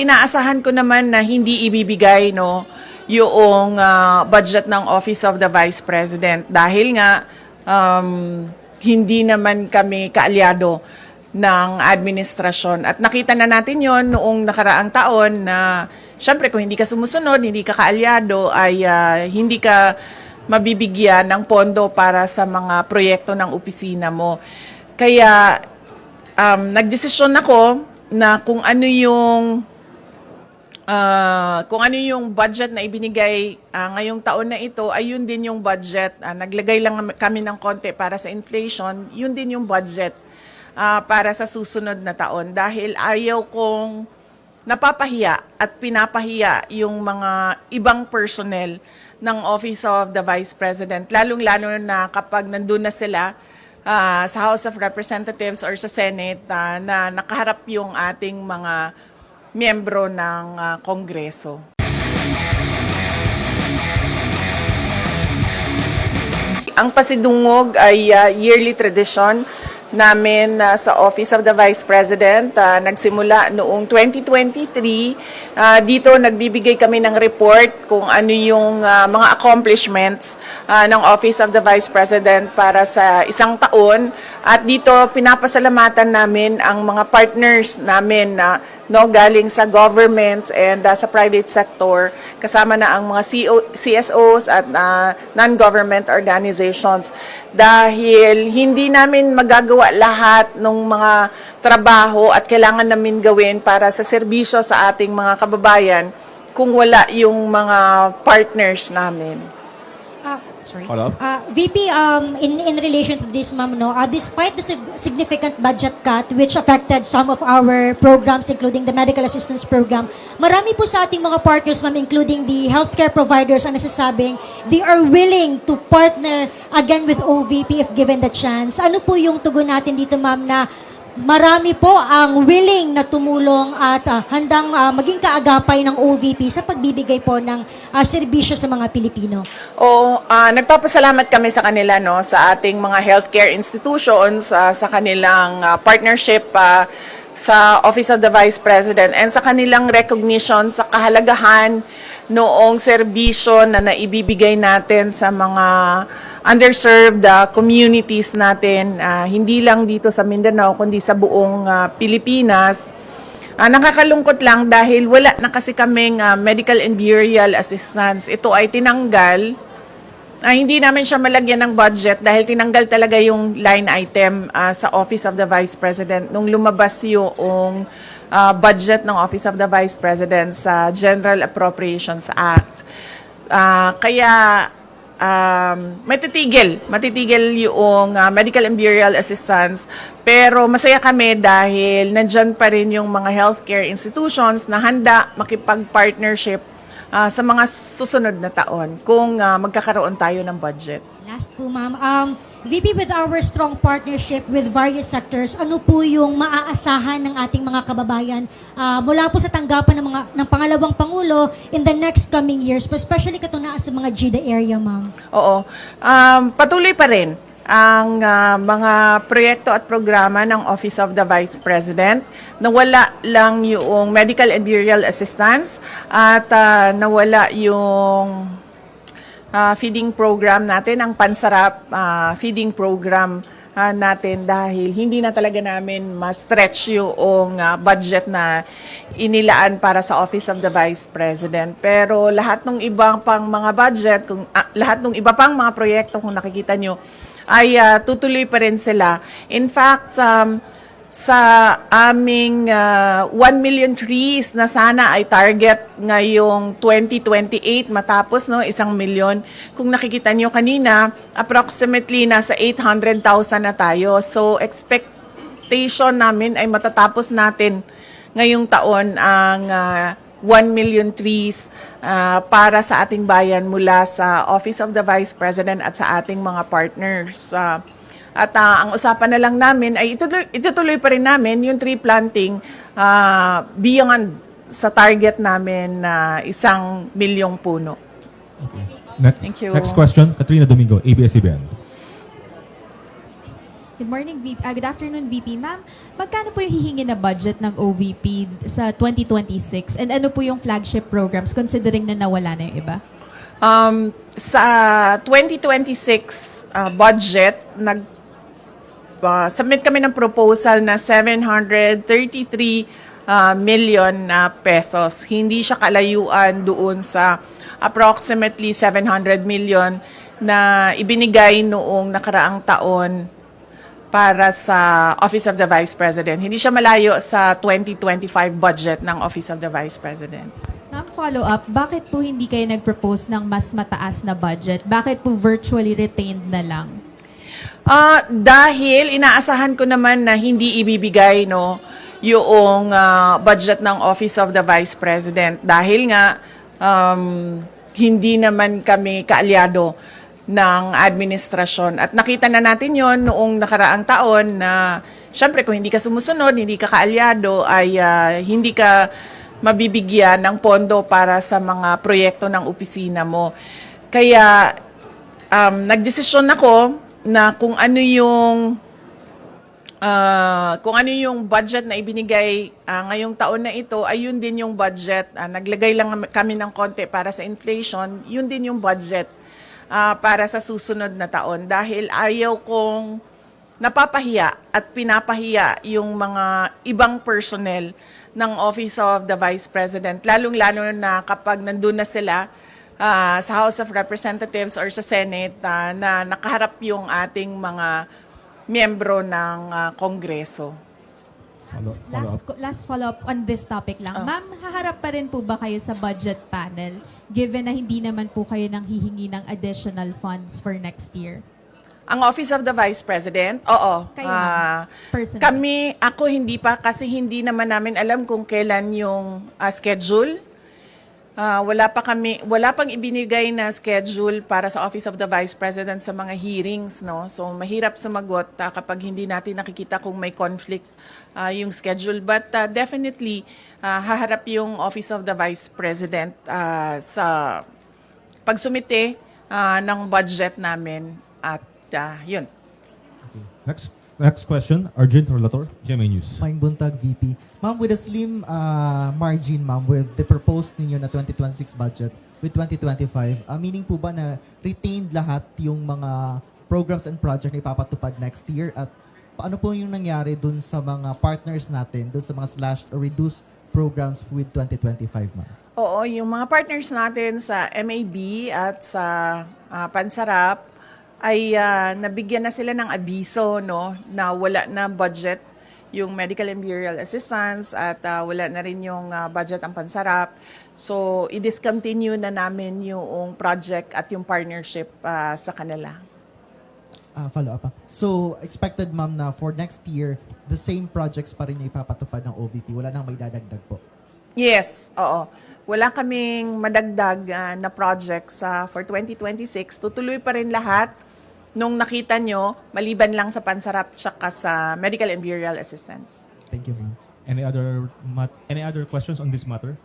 inaasahan ko naman na hindi ibibigay yung budget ng Office of the Vice President dahil nga hindi naman kami kaalyado ng administrasyon. At nakita na natin yon noong nakaraang taon na syempre kung hindi ka sumusunod, hindi ka kaalyado, ay hindi ka mabibigyan ng pondo para sa mga proyekto ng opisina mo. Kaya nagdesisyon ako na kung ano yung budget na ibinigay ngayong taon na ito, ay yun din yung budget. Naglagay lang kami ng konti para sa inflation, yun din yung budget para sa susunod na taon. Dahil ayaw kong napapahiya at pinapahiya yung mga ibang personnel ng Office of the Vice President, lalong-lalo na kapag nandun na sila sa House of Representatives or sa Senate na nakaharap yung ating mga miyembro ng Kongreso. Ang pasidungog ay yearly tradition namin sa Office of the Vice President. Nagsimula noong 2023. Dito nagbibigay kami ng report kung ano yung mga accomplishments ng Office of the Vice President para sa isang taon. At dito pinapasalamatan namin ang mga partners namin galing sa government and sa private sector, kasama na ang mga CSOs at non-government organizations, dahil hindi namin magagawa lahat ng mga trabaho at kailangan namin gawin para sa serbisyo sa ating mga kababayan kung wala yung mga partners namin. Sorry. VP, in relation to this, ma'am, despite the significant budget cut which affected some of our programs, including the medical assistance program, marami po sa ating mga partners, ma'am, including the healthcare providers, ang nasasabing they are willing to partner again with OVP if given the chance. Ano po yung tugon natin dito, ma'am, na marami po ang willing na tumulong at handang maging kaagapay ng OVP sa pagbibigay po ng serbisyo sa mga Pilipino? Nagpapasalamat kami sa kanila, sa ating mga healthcare institutions, sa kanilang partnership sa Office of the Vice President, and sa kanilang recognition sa kahalagahan noong serbisyo na naibibigay natin sa mga underserved communities natin, hindi lang dito sa Mindanao, kundi sa buong Pilipinas. Nakakalungkot lang dahil wala na kasi kaming medical and burial assistance. Ito ay tinanggal. Hindi namin siya malagyan ng budget dahil tinanggal talaga yung line item sa Office of the Vice President nung lumabas yung budget ng Office of the Vice President sa General Appropriations Act. Kaya matitigil yung medical and burial assistance, pero masaya kami dahil nandyan pa rin yung mga healthcare institutions na handa makipag-partnership sa mga susunod na taon kung magkakaroon tayo ng budget. Last po, ma'am. VP, with our strong partnership with various sectors, ano po yung maaasahan ng ating mga kababayan mula po sa tanggapan ng pangalawang Pangulo in the next coming years, especially katuna sa mga GIDA area, ma'am? Oo. Patuloy pa rin ang mga proyekto at programa ng Office of the Vice President. Nawala lang yung medical and burial assistance at nawala yung feeding program natin, ang Pansarap feeding program natin, dahil hindi na talaga namin ma-stretch yung budget na inilaan para sa Office of the Vice President. Pero lahat ng ibang pang mga budget, lahat ng iba pang mga proyekto, kung nakikita nyo, ay tutuloy pa rin sila. In fact, sa aming 1 million trees na sana ay target ngayong 2028 matapos 1 million. Kung nakikita nyo kanina, approximately nasa 800,000 na tayo. So expectation namin ay matatapos natin ngayong taon ang 1 million trees para sa ating bayan mula sa Office of the Vice President at sa ating mga partners. At ang usapan na lang namin ay itutuloy pa rin namin yung tree planting beyond sa target namin na 1 milyong puno. Okay. Thank you. Next question, Katrina Domingo, ABS-CBN. Good morning, VP. Good afternoon, VP. Ma'am, magkano po yung hihingi na budget ng OVP sa 2026? And ano po yung flagship programs considering na nawala na yung iba? Sa 2026 budget, submit kami ng proposal na 733 million na pesos. Hindi siya kalayuan doon sa approximately 700 million na ibinigay noong nakaraang taon para sa Office of the Vice President. Hindi siya malayo sa 2025 budget ng Office of the Vice President. Ma'am, follow-up, bakit po hindi kayo nag-propose ng mas mataas na budget? Bakit po virtually retained na lang? Dahil inaasahan ko naman na hindi ibibigay yung budget ng Office of the Vice President dahil nga hindi naman kami kaalyado ng administrasyon. At nakita na natin yon noong nakaraang taon na syempre kung hindi ka sumusunod, hindi ka kaalyado, ay hindi ka mabibigyan ng pondo para sa mga proyekto ng opisina mo. Kaya nagdesisyon ako na kung ano yung budget na ibinigay ngayong taon na ito, ay yun din yung budget. Naglagay lang kami ng konti para sa inflation, yun din yung budget para sa susunod na taon. Dahil ayaw kong napapahiya at pinapahiya yung mga ibang personnel ng Office of the Vice President, lalong-lalo na kapag nandun na sila sa House of Representatives or sa Senate na nakaharap yung ating mga miyembro ng Kongreso. Last follow-up on this topic lang. Ma'am, haharap pa rin po ba kayo sa budget panel given na hindi naman po kayo nang hihingi ng additional funds for next year? Ang Office of the Vice President, oo. Kayo, ma'am, Kami, personally. ako hindi pa kasi hindi naman namin alam kung kailan yung schedule. Wala pang ibinigay na schedule para sa Office of the Vice President sa mga hearings, no? So mahirap sumagot kapag hindi natin nakikita kung may conflict yung schedule, but definitely haharap yung Office of the Vice President sa pagsumite ng budget namin at yun. Next question, Arjun Relator, GMA News. Mine Buntag, VP. Ma'am, with a slim margin, ma'am, with the proposed ninyo na 2026 budget with 2025, meaning po ba na retained lahat yung mga programs and project na ipapatupad next year? At paano po yung nangyari dun sa mga partners natin, dun sa mga slashed or reduced programs with 2025, ma'am? Oo, yung mga partners natin sa MAB at sa Pansarap ay nabigyan na sila ng abiso, no, na wala na budget yung medical and burial assistance at wala na rin yung budget ang Pansarap. So, i-discontinue na namin yung project at yung partnership sa kanila. Follow up. So, expected, ma'am, na for next year, the same projects pa rin yung ipapatupad ng OVP. Wala nang may dadagdag po. Yes, oo. Wala kaming madagdag na projects for 2026. Tutuloy pa rin lahat nung nakita nyo, maliban lang sa Pansarap tsaka sa medical and burial assistance. Thank you, ma'am. Any other questions on this matter?